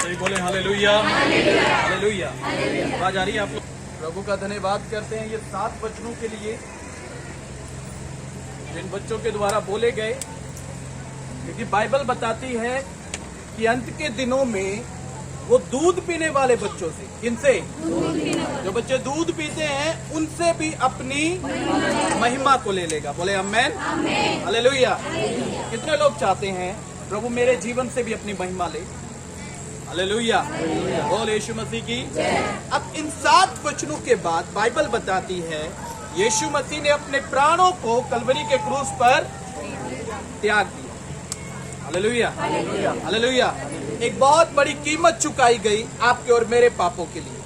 सही बोले hallelujah, hallelujah. आवाज आ रही है आप लोग? प्रभु का धन्यवाद करते हैं ये 7 वचनों के लिए जिन बच्चों के द्वारा बोले गए, क्योंकि बाइबल बताती है कि अंत के दिनों में वो दूध पीने वाले बच्चों से, किनसे? जो बच्चे दूध पीते हैं उनसे भी अपनी महिमा को ले लेगा। बोले आमेन, हालेलुया। कितने लोग चाहते हैं प्रभु मेरे जीवन से भी अपनी महिमा ले? हालेलुया, बोल यीशु मसीह की। अब इन 7 वचनों के बाद बाइबल बताती है यीशु मसीह ने अपने प्राणों को कलवरी के क्रूस पर त्याग दिया। Hallelujah, hallelujah. एक बहुत बड़ी कीमत चुकाई गई आपके और मेरे पापों के लिए।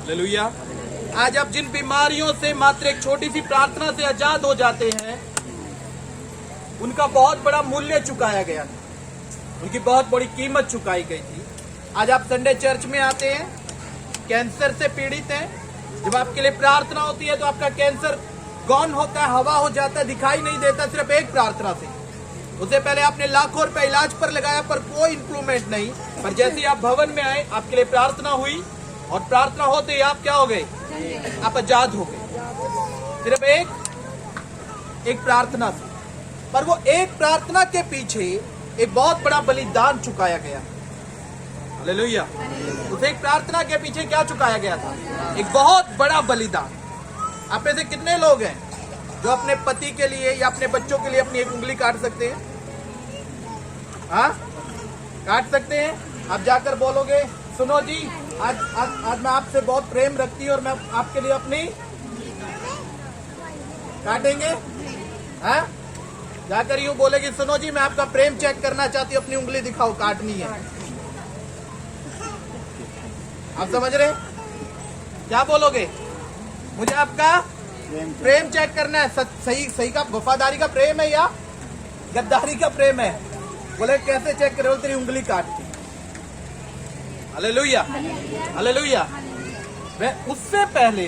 हालेलुया। आज आप जिन बीमारियों से मात्र एक छोटी सी प्रार्थना से आजाद हो जाते हैं, उनका बहुत बड़ा मूल्य चुकाया गया था, उनकी बहुत बड़ी कीमत चुकाई गई थी। आज आप संडे चर्च में आते हैं, कैंसर से पीड़ित हैं, जब आपके लिए प्रार्थना होती है तो आपका कैंसर गॉन होता है, हवा हो जाता है, दिखाई नहीं देता सिर्फ एक प्रार्थना से। उससे पहले आपने लाखों रुपए इलाज पर लगाया पर कोई इंप्रूवमेंट नहीं। पर जैसे ही आप भवन में आए, आपके लिए प्रार्थना हुई और प्रार्थना होते ही आप क्या हो गए? आप आजाद हो गए, सिर्फ एक प्रार्थना से। पर वो एक प्रार्थना के पीछे एक बहुत बड़ा बलिदान चुकाया गया। हालेलुया। उस एक प्रार्थना के पीछे क्या चुकाया गया था? एक बहुत बड़ा बलिदान। आप में से कितने लोग हैं जो अपने पति के लिए या अपने बच्चों के लिए अपनी एक उंगली काट सकते हैं? हाँ, काट सकते हैं। आप जाकर बोलोगे, सुनो जी, आज मैं आपसे बहुत प्रेम रखती हूँ और मैं आपके लिए अपनी काटेंगे। हाँ, जाकर यूं बोलेगी, सुनो जी, मैं आपका प्रेम चेक करना चाहती हूँ, अपनी उंगली दिखाओ, काटनी है। आप समझ रहे? क्या बोलोगे? मुझे आपका प्रेम चेक करना है। सही का वफादारी का प्रेम है या गद्दारी का प्रेम है? बोले कैसे चेक करे? तेरी उंगली काट के। Hallelujah, hallelujah. उससे पहले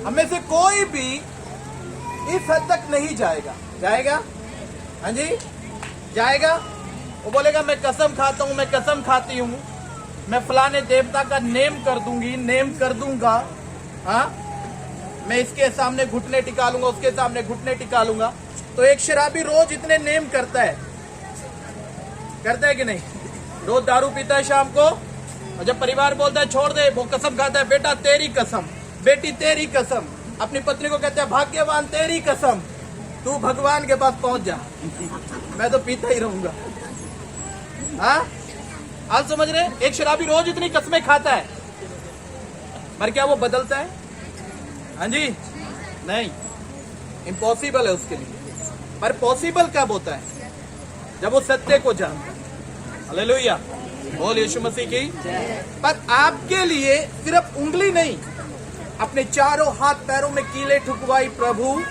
हमें से कोई भी इस हद तक नहीं जाएगा। जाएगा? हाँ जी, जाएगा। वो बोलेगा मैं कसम खाता हूं, मैं कसम खाती हूं, मैं फलाने देवता का नेम कर दूंगी, नेम कर दूंगा। हाँ, मैं इसके सामने घुटने टिका लूंगा, उसके सामने घुटने टिका लूंगा। तो एक शराबी रोज इतने नेम करता है कि नहीं? रोज दारू पीता है शाम को, और जब परिवार बोलता है छोड़ दे, वो कसम खाता है, बेटा तेरी कसम, बेटी तेरी कसम। अपनी पत्नी को कहता है, भाग्यवान तेरी कसम, तू भगवान के पास पहुंच जा, मैं तो पीता ही रहूंगा। हाँ, आप समझ रहे? एक शराबी रोज इतनी कसमें खाता है, पर क्या वो बदलता है? हाँ जी, नहीं, इम्पॉसिबल है उसके लिए। पर पॉसिबल कब होता है? जब वो सत्य को जानता है। हालेलुया, बोल यीशु मसीह की। पर आपके लिए सिर्फ उंगली नहीं, अपने चारों हाथ पैरों में कीले ठुकवाई प्रभु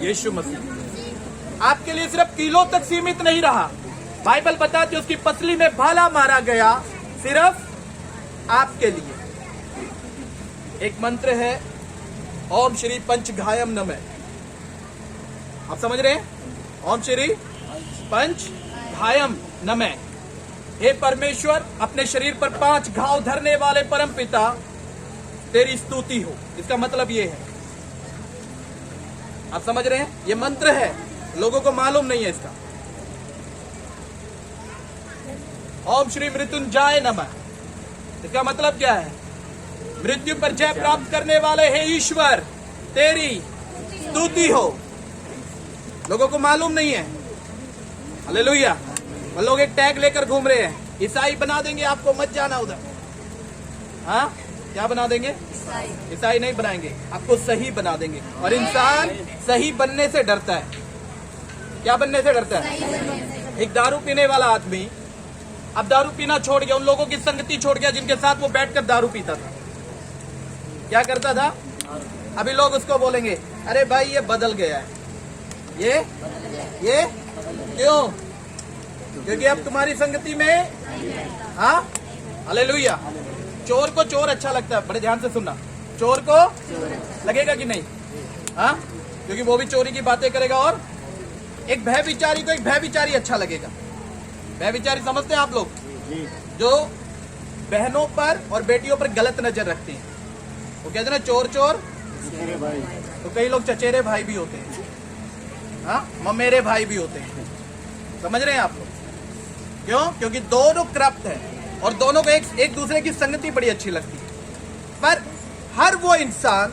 यीशु मसीह। आपके लिए सिर्फ कीलों तक सीमित नहीं रहा। बाइबल बताती है उसकी पसली में भाला मारा गया सिर्फ आपके लिए। एक मंत्र है, ओम श्री पंचघायम नमः। आप समझ रहे हैं? ओम श्री पंचघायम नमः। हे परमेश्वर, अपने शरीर पर 5 घाव धरने वाले परम पिता, तेरी स्तुति हो। इसका मतलब ये है, आप समझ रहे हैं? ये मंत्र है, लोगों को मालूम नहीं है इसका। ओम श्री मृत्युंजय नमः। इसका मतलब क्या है? मृत्यु पर जय प्राप्त करने वाले हे ईश्वर, तेरी स्तुति हो। लोगों को मालूम नहीं है। हालेलुया। वो लोग एक टैग लेकर घूम रहे हैं, ईसाई बना देंगे आपको, मत जाना उधर। हाँ, क्या बना देंगे? ईसाई नहीं बनाएंगे, आपको सही बना देंगे। और इंसान सही बनने से डरता है। क्या बनने से डरता है? एक दारू पीने वाला आदमी अब दारू पीना छोड़ गया, उन लोगों की संगति छोड़ गया जिनके साथ वो बैठकर दारू पीता था। क्या करता था? अभी लोग उसको बोलेंगे, अरे भाई ये बदल गया है। ये क्यों? क्योंकि अब तुम्हारी संगति में। हाँ, हालेलुया। चोर को चोर अच्छा लगता है, बड़े ध्यान से सुनना। चोर को लगेगा कि नहीं? हाँ, क्योंकि वो भी चोरी की बातें करेगा। और एक भयविचारी को एक भयविचारी अच्छा लगेगा। व्यभिचारी समझते हैं आप लोग? जो बहनों पर और बेटियों पर गलत नजर रखते हैं, वो कहते हैं ना चोर चोर, तो कई लोग चचेरे भाई भी होते हैं, हाँ, ममेरे भाई भी होते हैं। समझ रहे हैं आप लोग? क्यों? क्योंकि दोनों करप्ट हैं और दोनों को एक दूसरे की संगति बड़ी अच्छी लगती है। पर हर वो इंसान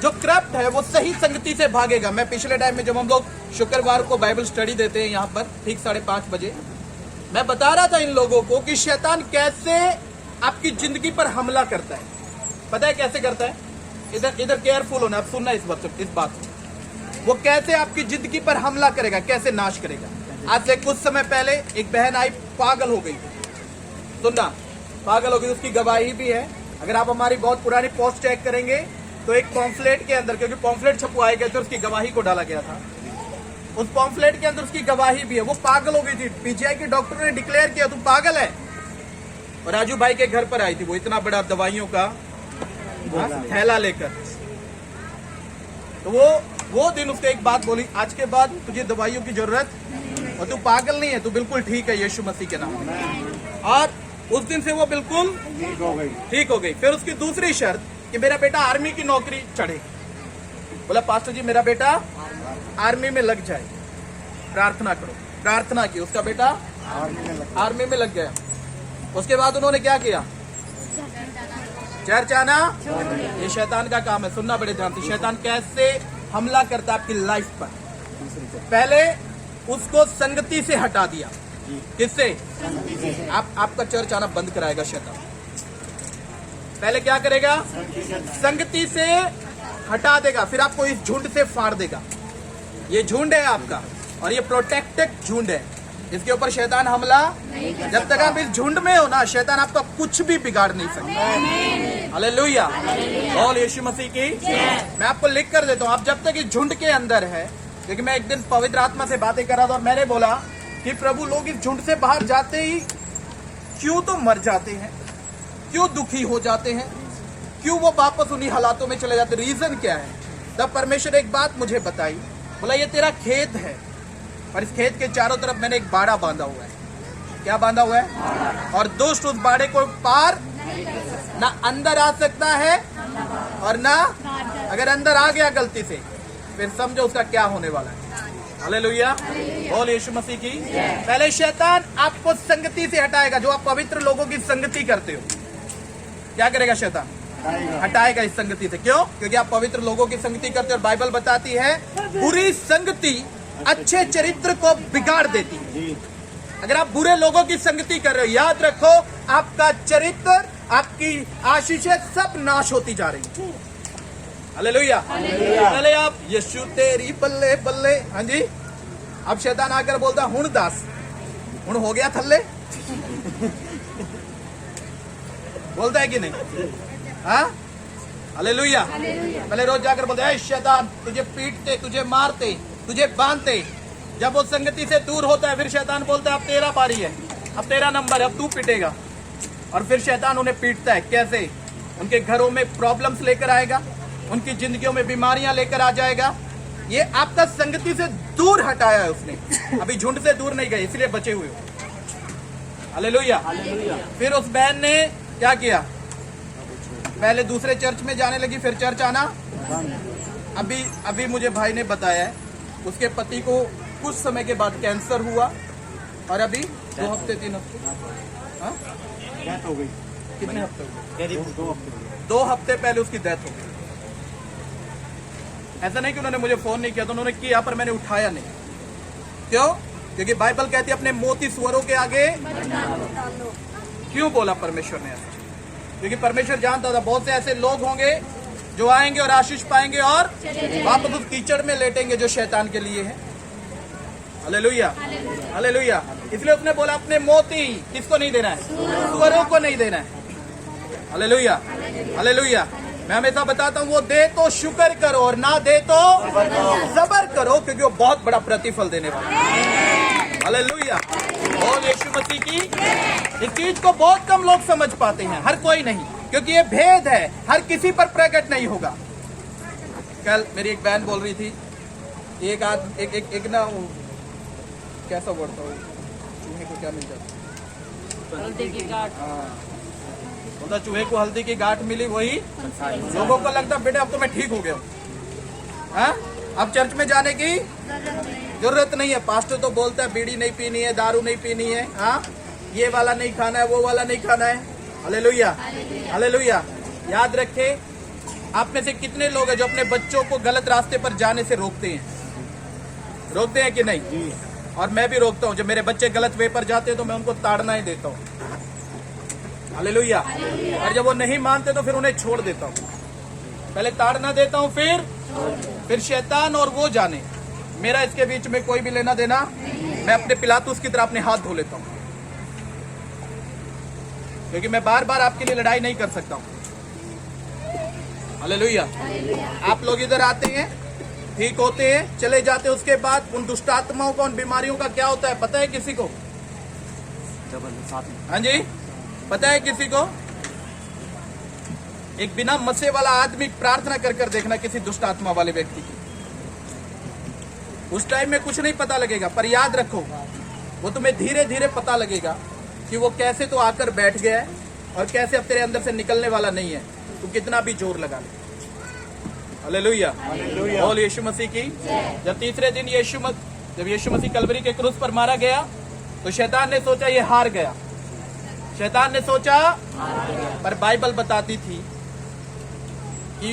जो करप्ट है वो सही संगति से भागेगा। मैं पिछले टाइम में जब हम लोग शुक्रवार को बाइबल स्टडी देते हैं यहाँ पर ठीक 5:30 बजे, मैं बता रहा था इन लोगों को कि शैतान कैसे आपकी जिंदगी पर हमला करता है। पता है कैसे करता है? इधर केयरफुल होना, आप सुनना इस बात को। वो कैसे आपकी जिंदगी पर हमला करेगा, कैसे नाश करेगा। आज से कुछ समय पहले एक बहन आई, पागल हो गई थी। सुनना, पागल हो गई, उसकी गवाही भी है। अगर आप हमारी बहुत पुरानी पोस्ट चेक करेंगे तो एक पॉम्फलेट के अंदर, क्योंकि पॉम्फलेट छपवाए गए थे, उसकी गवाही को डाला गया था। उस पॉम्फलेट के अंदर उसकी गवाही भी है। वो पागल हो गई थी, पीजीआई के डॉक्टर ने डिक्लेयर किया तू पागल है। और राजू भाई के घर पर आई थी वो, इतना बड़ा दवाइयों का थैला लेकर। तो वो दिन उसको एक बात बोली, आज के बाद तुझे दवाइयों की जरूरत, और तू पागल नहीं है, तू बिल्कुल ठीक है यीशु मसीह के नाम में। और उस दिन से वो बिल्कुल ठीक हो गई। फिर उसकी दूसरी शर्त कि मेरा बेटा आर्मी की नौकरी चढ़े। बोला पास्टर जी मेरा बेटा आर्मी में लग जाए, प्रार्थना करो। प्रार्थना की, उसका बेटा आर्मी में लग गया। उसके बाद उन्होंने क्या किया? चर्चाना, ये शैतान का काम है। सुनना बड़े ध्यान से, शैतान कैसे हमला करता है आपकी लाइफ पर। पहले उसको संगति से हटा दिया। किससे? आपका चर्च आना बंद कराएगा शैतान। पहले क्या करेगा? संगति से हटा देगा, फिर आपको इस झुंड से फाड़ देगा। ये झुंड है आपका, और ये प्रोटेक्टेड झुंड है, इसके ऊपर शैतान हमला। जब तक आप इस झुंड में हो ना, शैतान आपका कुछ भी बिगाड़ नहीं सकता। हालेलुया, बोल यीशु मसीह की। मैं आपको लिख कर देता हूँ, आप जब तक इस झुंड के अंदर है, क्योंकि मैं एक दिन पवित्र आत्मा से बातें कर रहा था और मैंने बोला कि प्रभु लोग इस झुंड से बाहर जाते ही क्यों तो मर जाते हैं, क्यों दुखी हो जाते हैं, क्यों वो वापस उन्हीं हालातों में चले जाते, रीजन क्या है? तब परमेश्वर एक बात मुझे बताई, बोला ये तेरा खेत है, और इस खेत के चारों तरफ मैंने एक बाड़ा बांधा हुआ है। क्या बांधा हुआ है? और दुष्ट उस बाड़े को पार ना अंदर आ सकता है, और ना अगर अंदर आ गया गलती से, फिर समझो उसका क्या होने वाला है। हालेलुया, बोल यीशु मसीह की। पहले शैतान आपको संगति से हटाएगा। जो आप पवित्र लोगों की संगति करते हो, क्या करेगा शैतान? हटाएगा इस संगति से। क्यों? क्योंकि आप पवित्र लोगों की संगति करते हो, और बाइबल बताती है बुरी संगति अच्छे चरित्र को बिगाड़ देती है। अगर आप बुरे लोगों की संगति कर रहे हो, याद रखो आपका चरित्र, आपकी आशीषें सब नाश होती जा रही है। हालेलुया। पहले आप यीशु तेरी बल्ले बल्ले, हाँ जी, अब शैतान आकर बोलता हुण दास, हुण हो गया थल्ले। बोलता है कि नहीं? हाँ, हालेलुया। पहले रोज जाकर बोलते हैं शैतान तुझे पीटते, तुझे मारते, तुझे बांधते। जब वो संगति से दूर होता है, फिर शैतान बोलता है अब तेरा बारी है, अब तेरा नंबर है, अब तू पिटेगा। और फिर शैतान उन्हें पीटता है। कैसे? उनके घरों में प्रॉब्लम्स लेकर आएगा, उनकी जिंदगियों में बीमारियां लेकर आ जाएगा। ये आपका संगति से दूर हटाया है उसने, अभी झुंड से दूर नहीं गए, इसलिए बचे हुए हो। हालेलुया। फिर उस बहन ने क्या किया? पहले दूसरे चर्च में जाने लगी, फिर चर्च आना। अभी मुझे भाई ने बताया है उसके पति को कुछ समय के बाद कैंसर हुआ, और अभी 2 हफ्ते 3 हफ्ते डेथ हो गई। कितने हफ्ते हो गए? 2 हफ्ते पहले उसकी डेथ हो गई। ऐसा नहीं कि उन्होंने मुझे फोन नहीं किया, तो उन्होंने किया पर मैंने उठाया नहीं। क्यों? क्योंकि बाइबल कहती है अपने मोती सुअरों के आगे। क्यों बोला परमेश्वर ने ऐसा? क्योंकि परमेश्वर जानता था बहुत से ऐसे लोग होंगे जो आएंगे और आशीष पाएंगे और वापस उस कीचड़ में लेटेंगे जो शैतान के लिए है। Hallelujah, hallelujah. इसलिए उसने बोला अपने मोती किसको नहीं देना है? सुअरों को नहीं देना है। Hallelujah, hallelujah. मैं हमेशा बताता हूँ वो दे तो शुक्र करो, और ना दे तो सब्र करो, क्योंकि वो बहुत बड़ा प्रतिफल देने वाला है। हालेलुया, बोल यीशु मसीह की। इस चीज को बहुत कम लोग समझ पाते हैं, हर कोई नहीं, क्योंकि ये भेद है, हर किसी पर प्रकट नहीं होगा। कल मेरी एक बहन बोल रही थी, एक ना कैसा वर्ड था, चूहे को क्या मिल जाता? हल्दी की गांठ। हाँ, बोलता चूहे को हल्दी की गांठ मिली, वही लोगों को लगता बेटे अब तो मैं ठीक हो गया हूँ, हाँ? अब चर्च में जाने की जरूरत नहीं है। पास्टर तो बोलता है बीड़ी नहीं पीनी है, दारू नहीं पीनी है, हाँ, ये वाला नहीं खाना है, वो वाला नहीं खाना है। Hallelujah, hallelujah. याद रखे, आप में से कितने लोग हैं जो अपने बच्चों को गलत रास्ते पर जाने से रोकते हैं? रोकते हैं कि नहीं? और मैं भी रोकता हूँ। जब मेरे बच्चे गलत वे पर जाते हैं तो मैं उनको ताड़ना ही देता हूँ। हालेलुया। और जब वो नहीं मानते तो फिर उन्हें छोड़ देता हूँ। पहले ताड़ना देता हूँ, फिर शैतान और वो जाने। मेरा इसके बीच में कोई भी लेना देना। मैं अपने पिलातुस की तरह अपने हाथ धो लेता हूँ, क्योंकि मैं बार बार आपके लिए लड़ाई नहीं कर सकता हूँ। हालेलुया। आप लोग इधर आते हैं, ठीक होते हैं, चले जाते हैं, उसके बाद उन दुष्ट आत्माओं का, उन बीमारियों का क्या होता है पता है किसी को? हाँ जी, पता है किसी को? एक बिना मसे वाला आदमी प्रार्थना कर कर देखना किसी दुष्ट आत्मा वाले व्यक्ति की, उस टाइम में कुछ नहीं पता लगेगा, पर याद रखो वो तुम्हें धीरे धीरे पता लगेगा कि वो कैसे तो आकर बैठ गया है और कैसे अब तेरे अंदर से निकलने वाला नहीं है, तू कितना भी जोर लगा ले। हालेलुया, बोल यीशु मसीह की। जब तीसरे दिन जब यीशु मसीह कलवरी के क्रूस पर मारा गया तो शैतान ने सोचा ये हार गया, शैतान ने सोचा, पर बाइबल बताती थी कि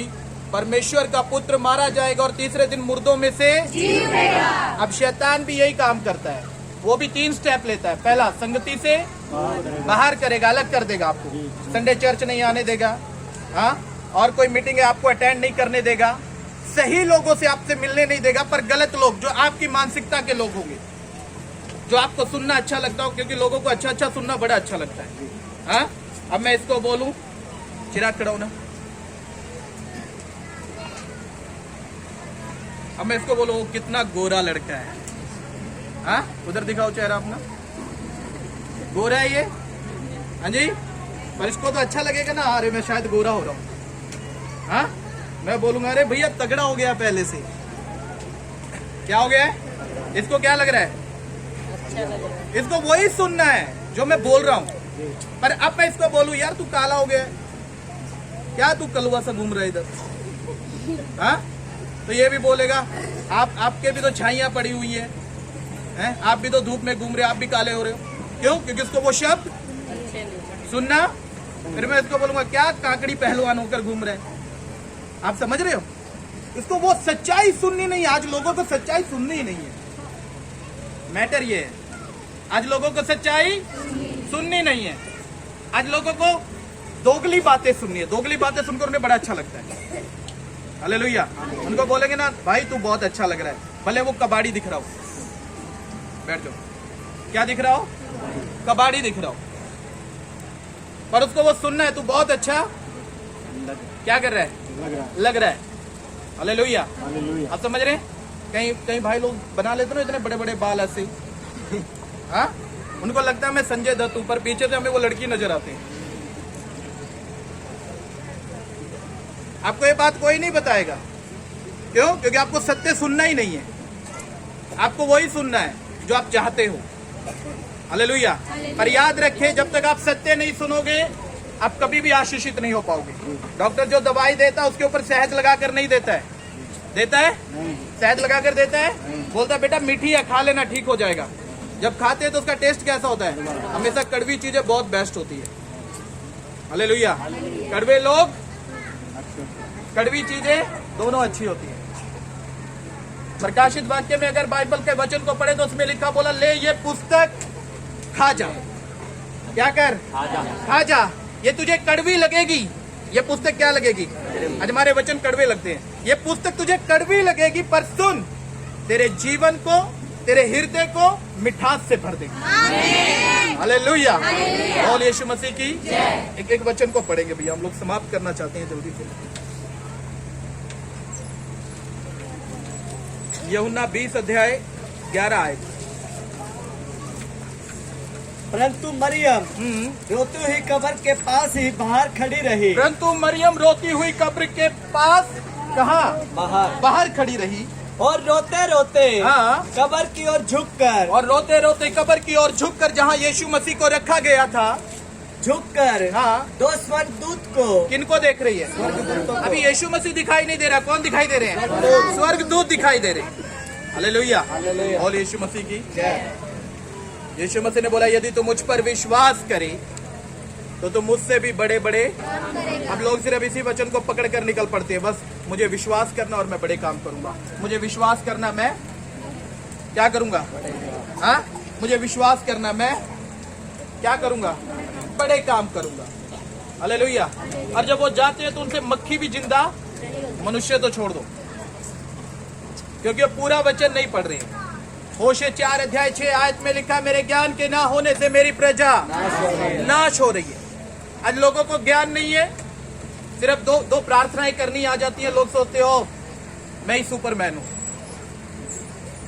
परमेश्वर का पुत्र मारा जाएगा और तीसरे दिन मुर्दों में से जी उठेगा। अब शैतान भी यही काम करता है, वो भी 3 स्टेप लेता है। पहला, संगति से बाहर करेगा, अलग कर देगा आपको, संडे चर्च नहीं आने देगा, हाँ, और कोई मीटिंग है आपको अटेंड नहीं करने देगा, सही लोगों से आपसे मिलने नहीं देगा, पर गलत लोग जो आपकी मानसिकता के लोग होंगे, जो आपको सुनना अच्छा लगता हो, क्योंकि लोगों को अच्छा अच्छा सुनना बड़ा अच्छा लगता है, हाँ। अब मैं इसको बोलूं, चिराग खड़ा होना, अब मैं इसको बोलूं कितना गोरा लड़का है, हाँ, उधर दिखाओ चेहरा अपना, गोरा है ये, हाँ जी, पर इसको तो अच्छा लगेगा ना, अरे मैं शायद गोरा हो रहा हूँ, हाँ। मैं बोलूंगा अरे भैया तगड़ा हो गया पहले से, क्या हो गया है? इसको क्या लग रहा है? अच्छा लग रहा है। इसको वही सुनना है जो मैं बोल रहा हूँ, पर अब मैं इसको बोलूं यार तू काला हो गया, क्या तू कलवा सा घूम रहा है इधर, हाँ, तो ये भी बोलेगा आपके भी तो छाइयां पड़ी हुई है, हैं? आप भी तो धूप में घूम रहे हो, आप भी काले हो रहे हो, क्यों? क्योंकि उसको वो शब्द सुनना। फिर मैं इसको बोलूंगा क्या काकड़ी पहलवान होकर घूम रहे हैं, आप समझ रहे हो? इसको वो सच्चाई सुननी नहीं है। आज लोगों को सच्चाई सुननी ही नहीं है, मैटर ये है, आज लोगों को सच्चाई सुननी नहीं है, आज लोगों को दोगली बातें सुननी है। दोगली बातें सुनकर उन्हें बड़ा अच्छा लगता है। हालेलुया। उनको बोलेंगे ना भाई तू बहुत अच्छा लग रहा है, भले वो कबाड़ी दिख रहा हो, बैठ जाओ, क्या दिख रहा हो? कबाड़ी दिख रहा हो, पर उसको वो सुनना है, तू बहुत अच्छा क्या कर रहा है? लग रहा है। हालेलुया। आप समझ रहे हैं? कहीं भाई लोग बना लेते ना इतने बड़े बड़े बाल ऐसे, हाँ, उनको लगता है मैं संजय दत्त हूं, पर पीछे से हमें वो लड़की नजर आती है। आपको ये बात कोई नहीं बताएगा, क्यों? क्योंकि आपको सत्य सुनना ही नहीं है, आपको वही सुनना है जो आप चाहते हो। हालेलुया। पर याद रखें, जब तक आप सत्य नहीं सुनोगे आप कभी भी आशीषित नहीं हो पाओगे। डॉक्टर जो दवाई देता है उसके ऊपर शहद लगाकर नहीं देता है, देता है? शहद लगाकर देता है, बोलता है बेटा मीठी है खा लेना ठीक हो जाएगा। जब खाते हैं तो उसका टेस्ट कैसा होता है? हमेशा कड़वी चीजें बहुत बेस्ट होती है। हालेलुया। कड़वे लोग, कड़वी चीजें दोनों अच्छी होती है। प्रकाशित वाक्य में अगर बाइबल के वचन को पढ़े तो उसमें लिखा, बोला ले ये पुस्तक खा जा, क्या कर? खा जा। ये तुझे कड़वी लगेगी, ये पुस्तक क्या लगेगी? आज हमारे वचन कड़वे लगते हैं, ये पुस्तक तुझे कड़वी लगेगी, पर सुन, तेरे जीवन को, तेरे हृदय को मिठास से भर देगी। हालेलुया। बोल यीशु मसीह की। एक एक वचन को पढ़ेंगे भैया, हम लोग समाप्त करना चाहते हैं जल्दी से। यूहन्ना 20 अध्याय 11 आयत। परंतु मरियम रोती हुई कब्र के पास ही बाहर खड़ी रही। परंतु मरियम रोती हुई कब्र के पास कहाँ? बाहर बाहर खड़ी रही। और रोते रोते हाँ। कब्र की ओर झुककर और रोते रोते कब्र की ओर झुककर जहाँ यीशु मसीह को रखा गया था, झुककर हाँ, 2 स्वर्गदूत को किनको देख रही है? स्वर्गदूतों अभी को यीशु मसीह दिखाई नहीं दे रहा, कौन दिखाई दे रहे हैं? स्वर्गदूत दिखाई दे रहे हैं। Hallelujah, hallelujah. और यीशु मसीह की जय। यीशु मसीह ने बोला यदि तुम मुझ पर विश्वास करे तो तुम मुझसे भी बड़े बड़े। अब लोग सिर्फ इसी वचन को पकड़ कर निकल पड़ते हैं, बस मुझे विश्वास करना और मैं बड़े काम करूंगा। मुझे विश्वास करना, मैं क्या करूंगा? हाँ, मुझे विश्वास करना, मैं क्या करूंगा? बड़े काम करूंगा। हालेलुया। और जब वो जाते हैं तो उनसे मक्खी भी जिंदा, मनुष्य तो छोड़ दो, क्योंकि वो पूरा वचन नहीं पढ़ रहे हैं। होशे 4:6 में लिखा, मेरे ज्ञान के ना होने से मेरी प्रजा नाश हो रही है। आज लोगों को ज्ञान नहीं है, सिर्फ दो प्रार्थनाएं करनी आ जाती है। लोग सोचते हो मैं ही सुपरमैन हूं।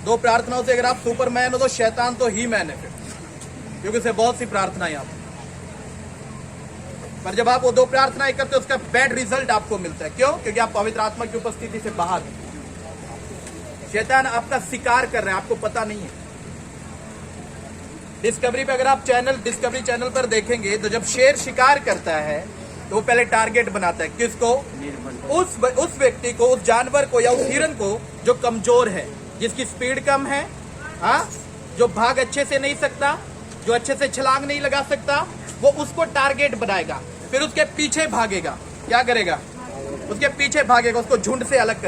2 प्रार्थनाओं से अगर आप सुपरमैन हो तो शैतान तो ही मैन है फिर, क्योंकि उसे बहुत सी प्रार्थनाएं आप, पर जब आप वो 2 प्रार्थनाएं करते हो उसका बैड रिजल्ट आपको मिलता है। क्यों? क्योंकि आप पवित्र आत्मा की उपस्थिति से बाहर हैं। शैतान आपका शिकार कर रहा है, आपको पता नहीं है। डिस्कवरी पे अगर आप डिस्कवरी चैनल पर देखेंगे तो जब शेर शिकार करता है तो वो पहले टारगेट बनाता है किसको? उस व्यक्ति को, उस जानवर को या उस हिरन को जो कमजोर है, जिसकी स्पीड कम है, हाँ, जो भाग अच्छे से नहीं सकता, जो अच्छे से छलांग नहीं लगा सकता, वो उसको टारगेट बनाएगा, फिर उसके पीछे भागेगा। क्या करेगा? उसके पीछे भागेगा, उसको झुंड से अलग करेगा।